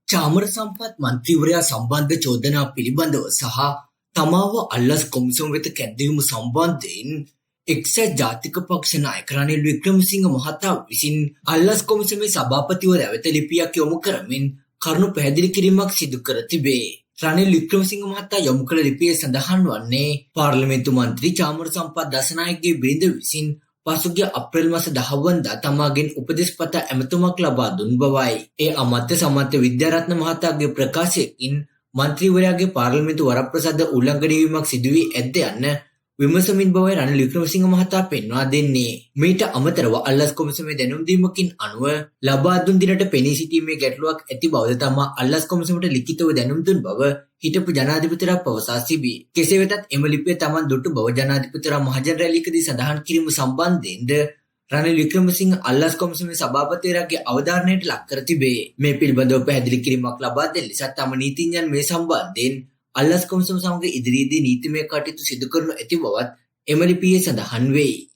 චාමර සම්පත් මන්ත්‍රීවරයා සම්බන්ධ චෝදනා පිළිබඳව සහ තමාව අල්ලස් කොමිසම වෙත කැඳවීම සම්බන්ධයෙන් එක්සත් ජාතික පක්ෂ නායක රනිල් වික්‍රමසිංහ මහතා විසින් අල්ලස් කොමිසමේ සභාපතිවරයා වෙත ලිපියක් යොමු කරමින් කරුණු පැහැදිලි කිරීමක් සිදු කර තිබේ. රනිල් වික්‍රමසිංහ මහතා යොමු කළ ලිපියේ සඳහන් වන්නේ පාර්ලිමේන්තු මන්ත්‍රී චාමර සම්පත් දසනායකගේ බිරිඳ විසින් පසුගිය අප්‍රේල් මාස 10 වනදා තමාගෙන් උපදෙස් පතා ඇමතුමක් ලබා දුන් බවයි. ඒ අමාත්‍ය සමන්ත විද්‍යාරත්න මහතාගේ ප්‍රකාශයකින් මන්ත්‍රීවරයාගේ පාර්ලිමේන්තු වරප්‍රසාද උල්ලංඝනය වීමක් සිදු වී ඇද්ද යන්න විමසමින් බවයි රනිල් වික්‍රමසිංහ මහතා පෙන්වා දෙන්නේ. මීට අමතරව අල්ලස් කොමිසමේ දැනුම් දීමකින් අනුව ලබා දුන් දිනට පෙනී සිටීමේ ගැටලුවක් ඇති බවද තමා අල්ලස් කොමිසමට ලිඛිතව දැනුම් දුන් බව හිටපු ජනාධිපතිතුමා පවසා සිටී. කෙසේ වෙතත් එම ලිපිය තමන් දුටු බව ජනාධිපතිතුමා මහජන රැළියකදී සඳහන් කිරීම සම්බන්ධයෙන්ද රනිල් වික්‍රමසිංහ අල්ලස් කොමිසමේ සභාපතිවරයාගේ අවධානයට ලක් කර තිබේ. මේ පිළිබඳව පැහැදිලි කිරීමක් ලබා දෙන ලෙස තම නීතිඥයන් මේ සම්බන්ධයෙන් අල්ලස් කොමිසම සමග ඉදිරියේදී නීතිමය කටයුතු සිදු කරනු ඇති බවත් එම ලිපියේ සඳහන් වෙයි.